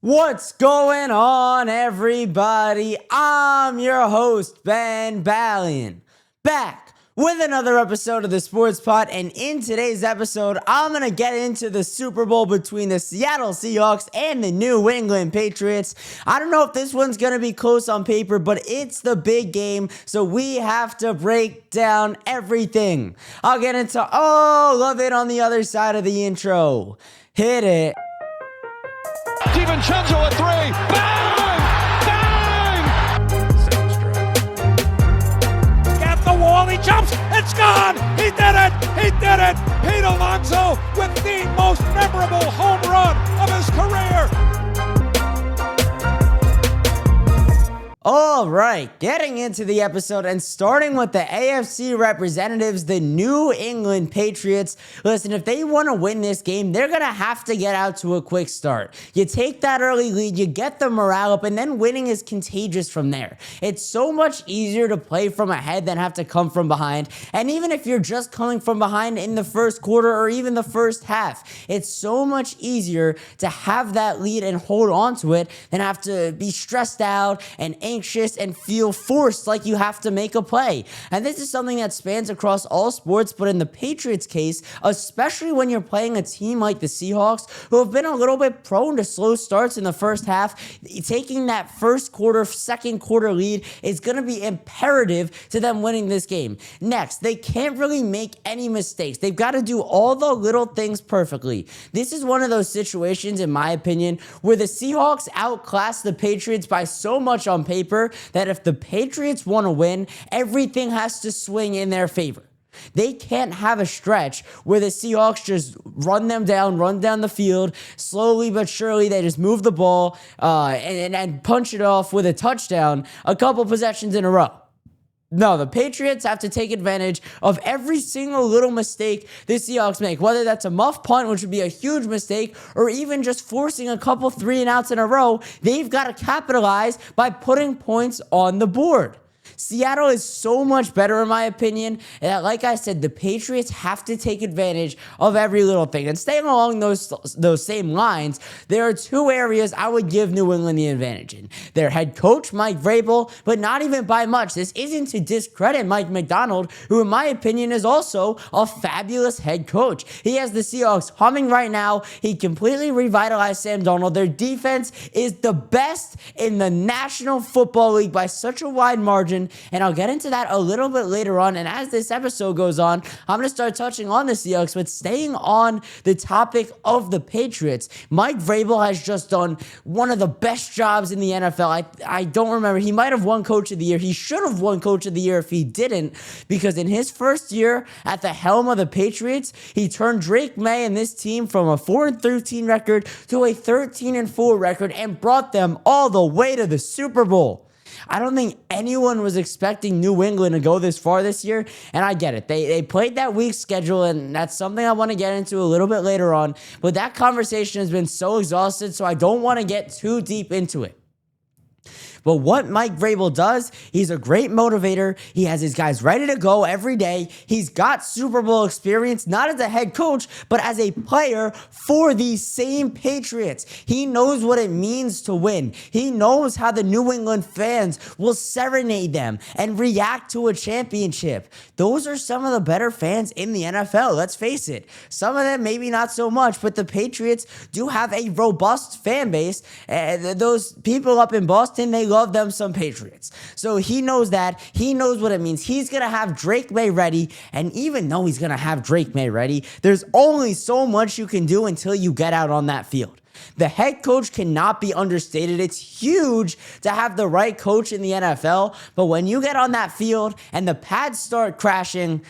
What's going on, everybody? I'm your host, Ben Ballion, back with another episode of the Sports Pod, and in today's episode, I'm going to get into the Super Bowl between the Seattle Seahawks and the New England Patriots. I don't know if this one's going to be close on paper, but it's the big game, so we have to break down everything. I'll get into all of it on the other side of the intro. Hit it. DiVincenzo at three. Bang! Bang! At the wall, he jumps. It's gone. He did it. He did it. Pete Alonso with the most memorable home run of his career. All right, getting into the episode and starting with the AFC representatives, the New England Patriots. Listen, if they want to win this game, they're going to have to get out to a quick start. You take that early lead, you get the morale up, and then winning is contagious from there. It's so much easier to play from ahead than have to come from behind. And even if you're just coming from behind in the first quarter or even the first half, it's so much easier to have that lead and hold on to it than have to be stressed out and anxious and feel forced like you have to make a play. And this is something that spans across all sports, but in the Patriots case, especially when you're playing a team like the Seahawks, who have been a little bit prone to slow starts in the first half, taking that first quarter, second quarter lead is going to be imperative to them winning this game. Next, they can't really make any mistakes. They've got to do all the little things perfectly. This is one of those situations, in my opinion, where the Seahawks outclass the Patriots by so much on paper that if the Patriots want to win, everything has to swing in their favor. They can't have a stretch where the Seahawks just run down the field, slowly but surely they just move the ball and punch it off with a touchdown a couple possessions in a row. No, the Patriots have to take advantage of every single little mistake the Seahawks make, whether that's a muff punt, which would be a huge mistake, or even just forcing a couple 3-and-outs in a row. They've got to capitalize by putting points on the board. Seattle is so much better, in my opinion, that, like I said, the Patriots have to take advantage of every little thing. And staying along those same lines, there are two areas I would give New England the advantage in. Their head coach, Mike Vrabel, but not even by much. This isn't to discredit Mike Macdonald, who, in my opinion, is also a fabulous head coach. He has the Seahawks humming right now. He completely revitalized Sam Darnold. Their defense is the best in the National Football League by such a wide margin. And I'll get into that a little bit later on. And as this episode goes on, I'm going to start touching on the Seahawks, but staying on the topic of the Patriots. Mike Vrabel has just done one of the best jobs in the NFL. I don't remember. He might have won Coach of the Year. He should have won Coach of the Year if he didn't, because in his first year at the helm of the Patriots, he turned Drake May and this team from a 4-13 record to a 13-4 record and brought them all the way to the Super Bowl. I don't think anyone was expecting New England to go this far this year, and I get it. They played that weak schedule, and that's something I want to get into a little bit later on, but that conversation has been so exhausted, so I don't want to get too deep into it. But what Mike Vrabel does, he's a great motivator. He has his guys ready to go every day. He's got Super Bowl experience, not as a head coach, but as a player for these same Patriots. He knows what it means to win. He knows how the New England fans will serenade them and react to a championship. Those are some of the better fans in the NFL, let's face it. Some of them maybe not so much, but the Patriots do have a robust fan base. Those people up in Boston, they love them some Patriots. So he knows that. He knows what it means. He's going to have Drake May ready. And even though he's going to have Drake May ready, there's only so much you can do until you get out on that field. The head coach cannot be understated. It's huge to have the right coach in the NFL. But when you get on that field and the pads start crashing,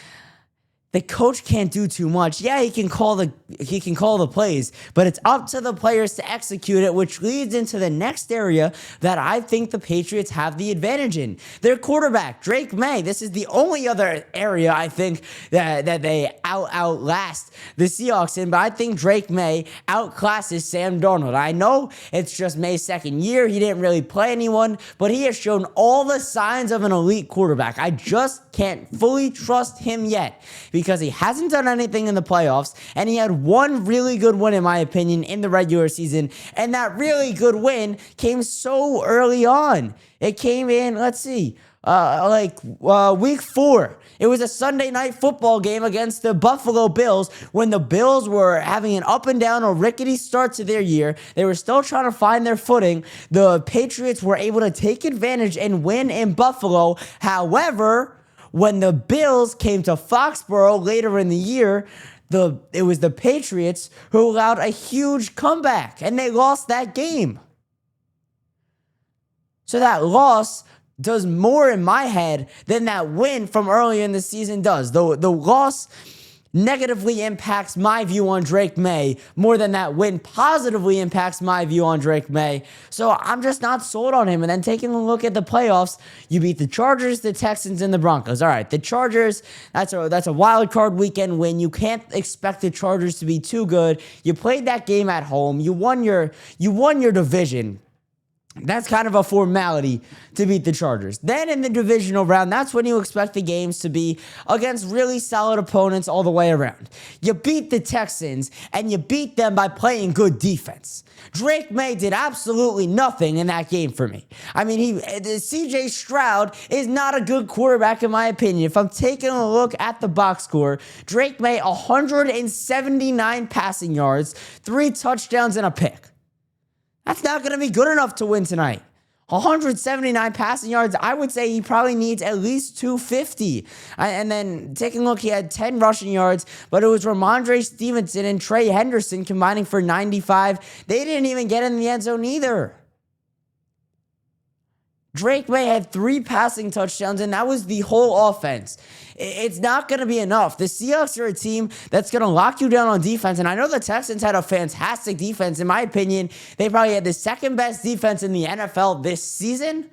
the coach can't do too much. Yeah, he can call the plays, but it's up to the players to execute it, which leads into the next area that I think the Patriots have the advantage in. Their quarterback, Drake May. This is the only other area I think that they outlast the Seahawks in, but I think Drake May outclasses Sam Darnold. I know it's just May's second year. He didn't really play anyone, but he has shown all the signs of an elite quarterback. I just can't fully trust him yet, because he hasn't done anything in the playoffs, and he had one really good win, in my opinion, in the regular season, and that really good win came so early on. It came in, week 4. It was a Sunday night football game against the Buffalo Bills when the Bills were having an up and down or rickety start to their year. They were still trying to find their footing. The Patriots were able to take advantage and win in Buffalo. However, when the Bills came to Foxborough later in the year, it was the Patriots who allowed a huge comeback, and they lost that game. So that loss does more in my head than that win from earlier in the season does. The loss negatively impacts my view on Drake May more than that win positively impacts my view on Drake May. So I'm just not sold on him. And then taking a look at the playoffs, you beat the Chargers, the Texans, and the Broncos. All right, the Chargers, that's a wild card weekend win. You can't expect the Chargers to be too good. You played that game at home. You won your division. That's kind of a formality to beat the Chargers. Then in the divisional round, that's when you expect the games to be against really solid opponents all the way around. You beat the Texans, and you beat them by playing good defense. Drake May did absolutely nothing in that game for me. I mean, CJ Stroud is not a good quarterback in my opinion. If I'm taking a look at the box score, Drake May 179 passing yards, 3 touchdowns, and a pick. That's not going to be good enough to win tonight. 179 passing yards, I would say he probably needs at least 250. And then taking a look, he had 10 rushing yards, but it was Ramondre Stevenson and Trey Henderson combining for 95. They didn't even get in the end zone either. Drake May had 3 passing touchdowns, and that was the whole offense. It's not going to be enough. The Seahawks are a team that's going to lock you down on defense, and I know the Texans had a fantastic defense. In my opinion, they probably had the second best defense in the NFL this season.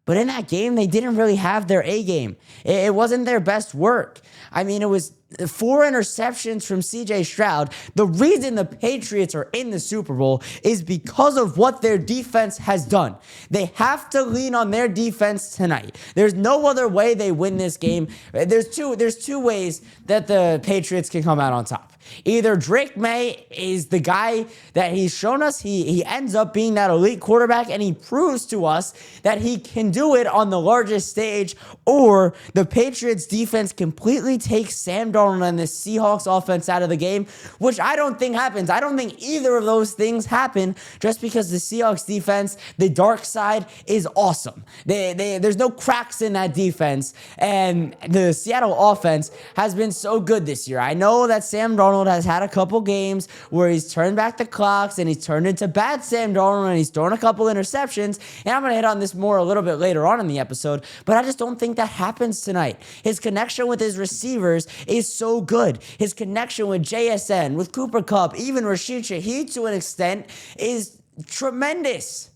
But in that game, they didn't really have their A game. It wasn't their best work. I mean, it was 4 interceptions from CJ Stroud. The reason the Patriots are in the Super Bowl is because of what their defense has done. They have to lean on their defense tonight. There's no other way they win this game. There's two ways that the Patriots can come out on top. Either Drake May is the guy that he's shown us, he ends up being that elite quarterback, and he proves to us that he can do it on the largest stage, or the Patriots defense completely takes Sam Darnold and the Seahawks offense out of the game, which I don't think happens. I don't think either of those things happen just because the Seahawks defense, the dark side, is awesome. There's no cracks in that defense, and the Seattle offense has been so good this year. I know that Sam Darnold has had a couple games where he's turned back the clocks and he's turned into bad Sam Darnold and he's thrown a couple interceptions, and I'm going to hit on this more a little bit later on in the episode, but I just don't think that happens tonight. His connection with his receivers is so good. His connection with JSN, with Cooper Kupp, even Rashid Shaheed to an extent is tremendous.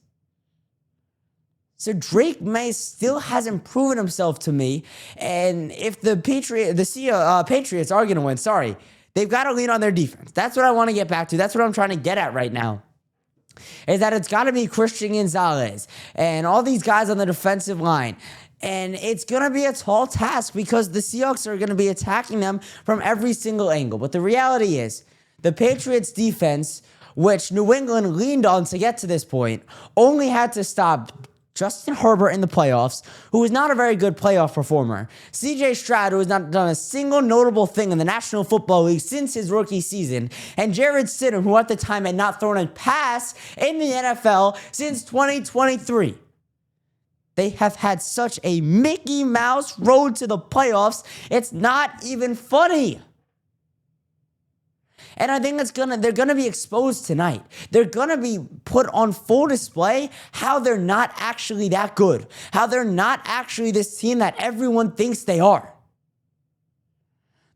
So Drake May still hasn't proven himself to me, and if the Patriots are going to win, they've got to lean on their defense. That's what I want to get back to. That's what I'm trying to get at right now. Is that it's got to be Christian Gonzalez and all these guys on the defensive line. And it's going to be a tall task because the Seahawks are going to be attacking them from every single angle. But the reality is, the Patriots defense, which New England leaned on to get to this point, only had to stop Justin Herbert in the playoffs, who was not a very good playoff performer. CJ Stroud, who has not done a single notable thing in the National Football League since his rookie season. And Jarrett Stidham, who at the time had not thrown a pass in the NFL since 2023. They have had such a Mickey Mouse road to the playoffs, it's not even funny. And I think they're gonna be exposed tonight. They're gonna be put on full display how they're not actually that good, how they're not actually this team that everyone thinks they are.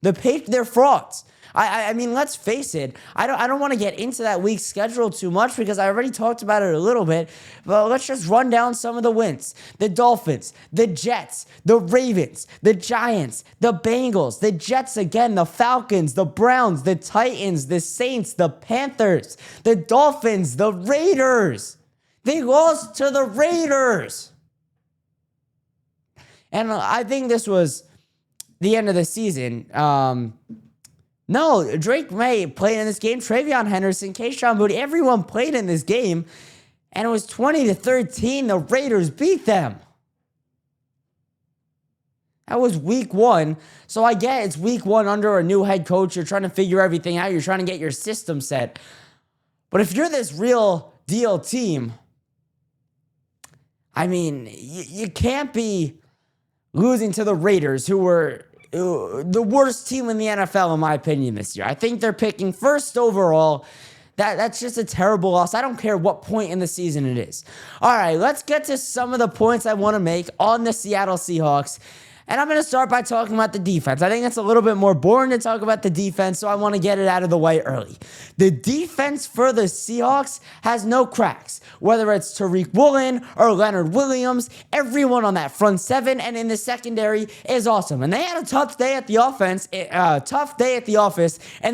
They're frauds. I mean, let's face it. I don't want to get into that week's schedule too much because I already talked about it a little bit. But let's just run down some of the wins. The Dolphins, the Jets, the Ravens, the Giants, the Bengals, the Jets again, the Falcons, the Browns, the Titans, the Saints, the Panthers, the Dolphins, the Raiders. They lost to the Raiders. And I think this was the end of the season. No, Drake May played in this game. Travion Henderson, Kayshon Boutte, everyone played in this game. And it was 20-13. The Raiders beat them. That was week 1. So I get it's week 1 under a new head coach. You're trying to figure everything out. You're trying to get your system set. But if you're this real deal team, I mean, you can't be losing to the Raiders, who were the worst team in the NFL, in my opinion, this year. I think they're picking first overall. That's just a terrible loss. I don't care what point in the season it is. All right, let's get to some of the points I want to make on the Seattle Seahawks. And I'm going to start by talking about the defense. I think it's a little bit more boring to talk about the defense, so I want to get it out of the way early. The defense for the Seahawks has no cracks. Whether it's Tariq Woolen or Leonard Williams, everyone on that front seven and in the secondary is awesome. And they had a tough day at the office in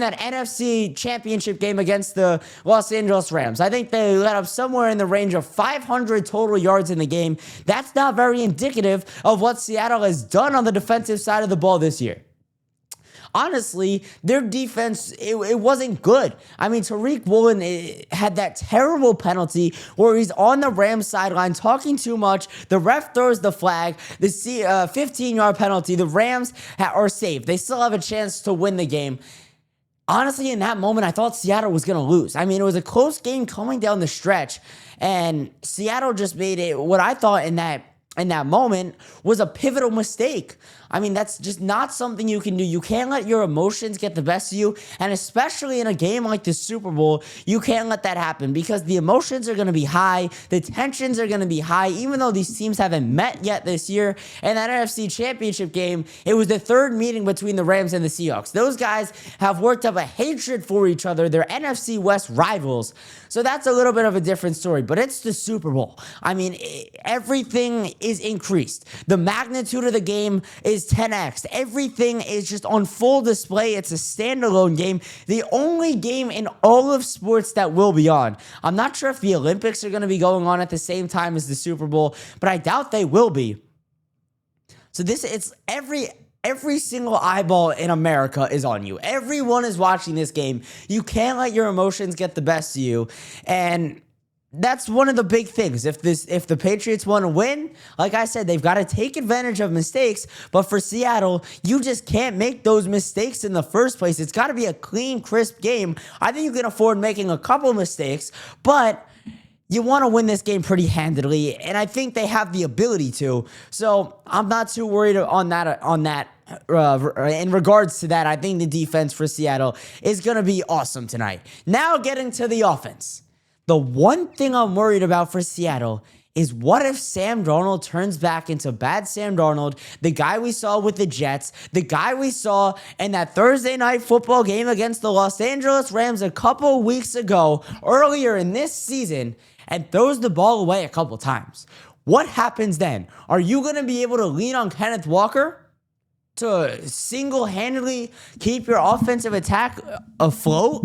that NFC Championship game against the Los Angeles Rams. I think they let up somewhere in the range of 500 total yards in the game. That's not very indicative of what Seattle has done on the defensive side of the ball this year. Honestly, their defense, it wasn't good. I mean, Tariq Woolen had that terrible penalty where he's on the Rams sideline talking too much. The ref throws the flag. The 15-yard penalty. The Rams are safe. They still have a chance to win the game. Honestly, in that moment, I thought Seattle was going to lose. I mean, it was a close game coming down the stretch, and Seattle just made it what I thought in that moment was a pivotal mistake. I mean, that's just not something you can do. You can't let your emotions get the best of you. And especially in a game like the Super Bowl, you can't let that happen because the emotions are going to be high. The tensions are going to be high, even though these teams haven't met yet this year. And that NFC Championship game, it was the third meeting between the Rams and the Seahawks. Those guys have worked up a hatred for each other. They're NFC West rivals. So that's a little bit of a different story, but it's the Super Bowl. I mean, everything is increased. The magnitude of the game is 10x. Everything is just on full display. It's a standalone game. The only game in all of sports that will be on. I'm not sure if the Olympics are going to be going on at the same time as the Super Bowl, but I doubt they will be. So it's every single eyeball in America is on you. Everyone is watching this game. You can't let your emotions get the best of you. And that's one of the big things. If the Patriots want to win, like I said, they've got to take advantage of mistakes. But for Seattle, you just can't make those mistakes in the first place. It's got to be a clean, crisp game. I think you can afford making a couple mistakes, but you want to win this game pretty handily, and I think they have the ability to. So I'm not too worried on that. In regards to that, I think the defense for Seattle is going to be awesome tonight. Now getting to the offense. The one thing I'm worried about for Seattle is what if Sam Darnold turns back into bad Sam Darnold, the guy we saw with the Jets, the guy we saw in that Thursday night football game against the Los Angeles Rams a couple weeks ago, earlier in this season, and throws the ball away a couple times. What happens then? Are you going to be able to lean on Kenneth Walker to single-handedly keep your offensive attack afloat?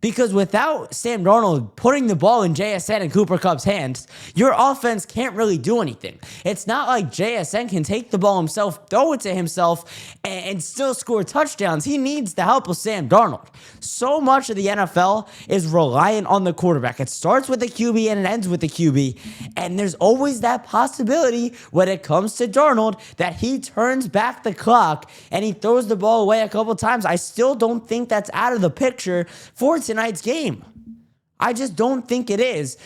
Because without Sam Darnold putting the ball in JSN and Cooper Kupp's hands, your offense can't really do anything. It's not like JSN can take the ball himself, throw it to himself, and still score touchdowns. He needs the help of Sam Darnold. So much of the NFL is reliant on the quarterback. It starts with the QB and it ends with the QB. And there's always that possibility when it comes to Darnold that he turns back the clock and he throws the ball away a couple times. I still don't think that's out of the picture for tonight's game. I just don't think it is.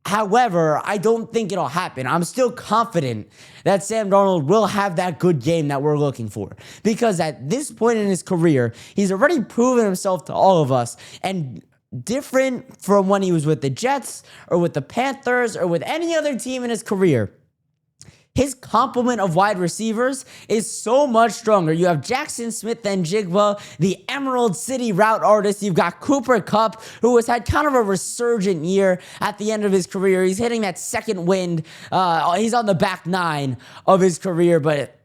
However, I don't think it'll happen. I'm still confident that Sam Darnold will have that good game that we're looking for. Because at this point in his career, he's already proven himself to all of us. And different from when he was with the Jets or with the Panthers or with any other team in his career, his complement of wide receivers is so much stronger. You have Jackson Smith and Jigba, the Emerald City route artist. You've got Cooper Kupp, who has had kind of a resurgent year at the end of his career. He's hitting that second wind. He's on the back nine of his career, but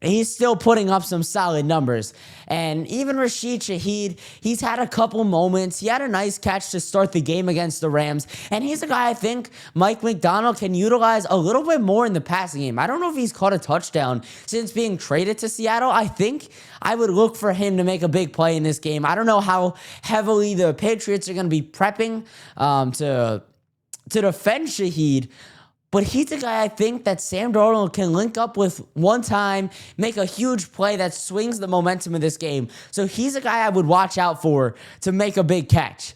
he's still putting up some solid numbers. And even Rashid Shaheed, he's had a couple moments. He had a nice catch to start the game against the Rams. And he's a guy I think Mike McDonald can utilize a little bit more in the passing game. I don't know if he's caught a touchdown since being traded to Seattle. I think I would look for him to make a big play in this game. I don't know how heavily the Patriots are going to be prepping to defend Shaheed. But he's a guy I think that Sam Darnold can link up with one time, make a huge play that swings the momentum of this game. So he's a guy I would watch out for to make a big catch.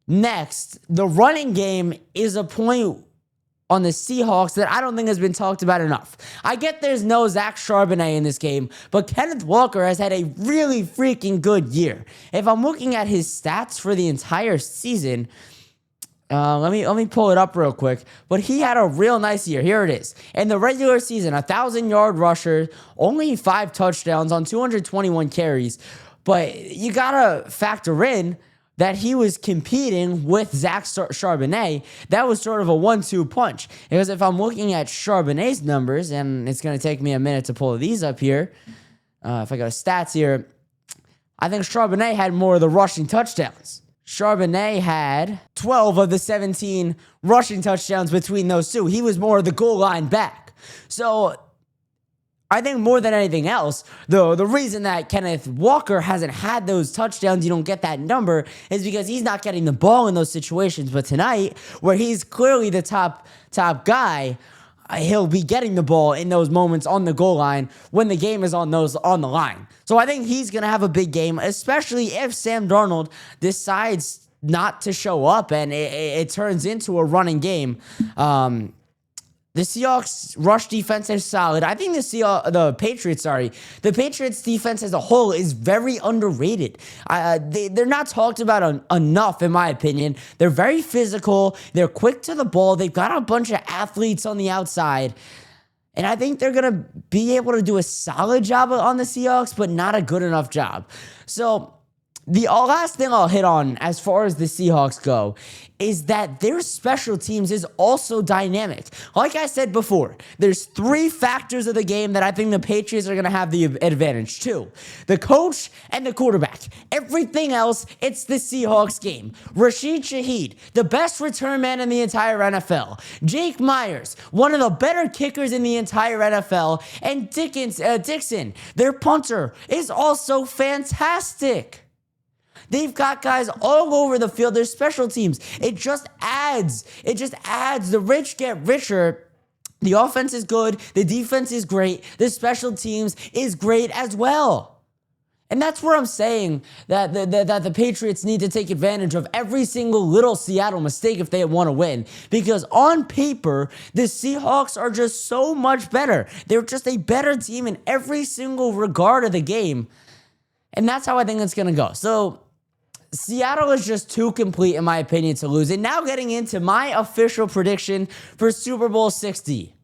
Next, the running game is a point on the Seahawks that I don't think has been talked about enough. I get there's no Zach Charbonnet in this game, but Kenneth Walker has had a really freaking good year. If I'm looking at his stats for the entire season, let me pull it up real quick. But he had a real nice year. Here it is. In the regular season, 1,000-yard rusher, only 5 touchdowns on 221 carries. But you got to factor in that he was competing with Zach Charbonnet. That was sort of a 1-2 punch. Because if I'm looking at Charbonnet's numbers, and it's going to take me a minute to pull these up here. If I go to stats here, I think Charbonnet had more of the rushing touchdowns. Charbonnet had 12 of the 17 rushing touchdowns between those two. He was more of the goal line back. So I think more than anything else, though, the reason that Kenneth Walker hasn't had those touchdowns, you don't get that number, is because he's not getting the ball in those situations. But tonight, where he's clearly the top guy, he'll be getting the ball in those moments on the goal line when the game is on the line. So I think he's going to have a big game, especially if Sam Darnold decides not to show up and it turns into a running game. The Seahawks rush defense is solid. I think the Patriots defense as a whole is very underrated. They're not talked about enough, in my opinion. They're very physical. They're quick to the ball. They've got a bunch of athletes on the outside. And I think they're going to be able to do a solid job on the Seahawks, but not a good enough job. So the last thing I'll hit on as far as the Seahawks go is that their special teams is also dynamic. Like I said before, there's 3 factors of the game that I think the Patriots are going to have the advantage to. The coach and the quarterback. Everything else, it's the Seahawks game. Rashid Shaheed, the best return man in the entire NFL. Jake Myers, one of the better kickers in the entire NFL. And Dixon, their punter, is also fantastic. They've got guys all over the field. Their special teams. It just adds. The rich get richer. The offense is good. The defense is great. The special teams is great as well. And that's where I'm saying that the Patriots need to take advantage of every single little Seattle mistake if they want to win. Because on paper, the Seahawks are just so much better. They're just a better team in every single regard of the game. And that's how I think it's going to go. So Seattle is just too complete, in my opinion, to lose. And now getting into my official prediction for Super Bowl 60.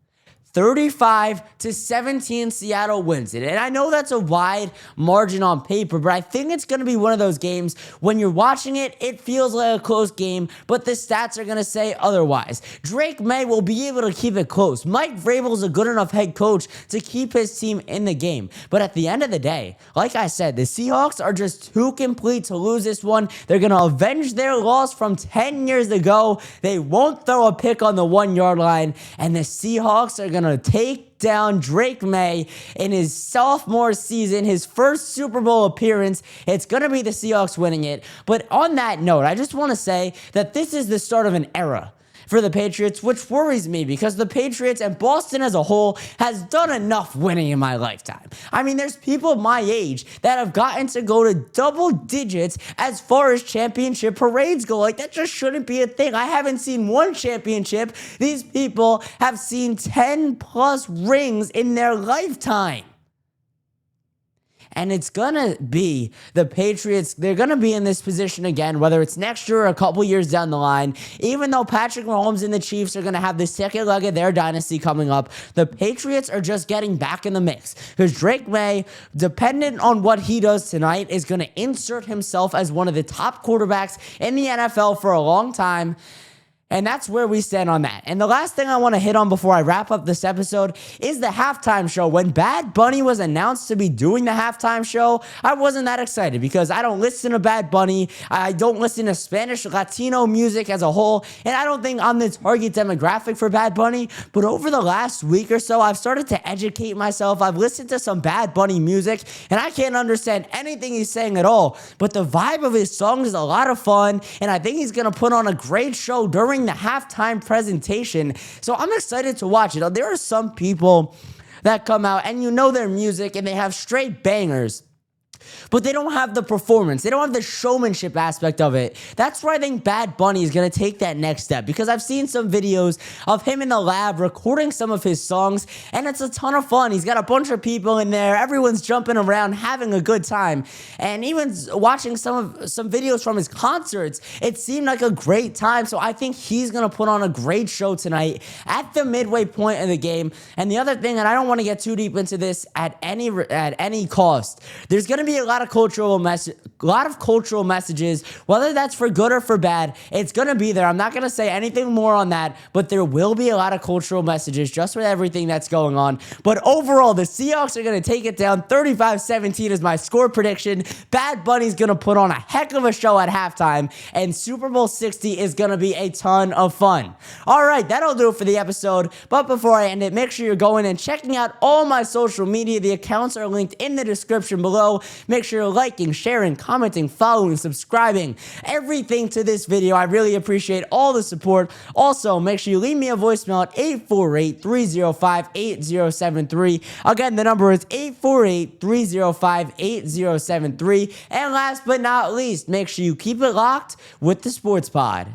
35-17, Seattle wins it. And I know that's a wide margin on paper, but I think it's going to be one of those games when you're watching it, it feels like a close game, but the stats are going to say otherwise. Drake May will be able to keep it close. Mike Vrabel's a good enough head coach to keep his team in the game. But at the end of the day, like I said, the Seahawks are just too complete to lose this one. They're going to avenge their loss from 10 years ago. They won't throw a pick on the 1-yard line, and the Seahawks are going to take down Drake May in his sophomore season, his first Super Bowl appearance. It's going to be the Seahawks winning it. But on that note, I just want to say that this is the start of an era for the Patriots, which worries me because the Patriots and Boston as a whole has done enough winning in my lifetime. I mean, there's people my age that have gotten to go to double digits as far as championship parades go. Like, that just shouldn't be a thing. I haven't seen one championship. These people have seen 10 plus rings in their lifetime. And it's going to be the Patriots. They're going to be in this position again, whether it's next year or a couple years down the line. Even though Patrick Mahomes and the Chiefs are going to have the second leg of their dynasty coming up, the Patriots are just getting back in the mix. Because Drake May, dependent on what he does tonight, is going to insert himself as one of the top quarterbacks in the NFL for a long time. And that's where we stand on that. And the last thing I want to hit on before I wrap up this episode is the halftime show. When Bad Bunny was announced to be doing the halftime show, I wasn't that excited because I don't listen to Bad Bunny. I don't listen to Spanish Latino music as a whole. And I don't think I'm the target demographic for Bad Bunny. But over the last week or so, I've started to educate myself. I've listened to some Bad Bunny music and I can't understand anything he's saying at all. But the vibe of his songs is a lot of fun. And I think he's going to put on a great show during the halftime presentation. So I'm excited to watch it. There are some people that come out and you know their music and they have straight bangers, but they don't have the performance. They don't have the showmanship aspect of it. That's where I think Bad Bunny is going to take that next step, because I've seen some videos of him in the lab recording some of his songs, and it's a ton of fun. He's got a bunch of people in there. Everyone's jumping around, having a good time. And even watching some videos from his concerts, it seemed like a great time. So I think he's going to put on a great show tonight at the midway point of the game. And the other thing, and I don't want to get too deep into this at any cost, there's going to be a lot of cultural messages, whether that's for good or for bad. It's gonna be there. I'm not gonna say anything more on that, but there will be a lot of cultural messages just with everything that's going on. But overall, the Seahawks are gonna take it down. 35-17 is my score prediction. Bad Bunny's gonna put on a heck of a show at halftime, and Super Bowl 60 is gonna be a ton of fun. All right, that'll do it for the episode. But before I end it, make sure you're going and checking out all my social media. The accounts are linked in the description below. Make sure you're liking, sharing, commenting, following, subscribing, everything to this video. I really appreciate all the support. Also, make sure you leave me a voicemail at 848-305-8073. Again, the number is 848-305-8073. And last but not least, make sure you keep it locked with the Sports Pod.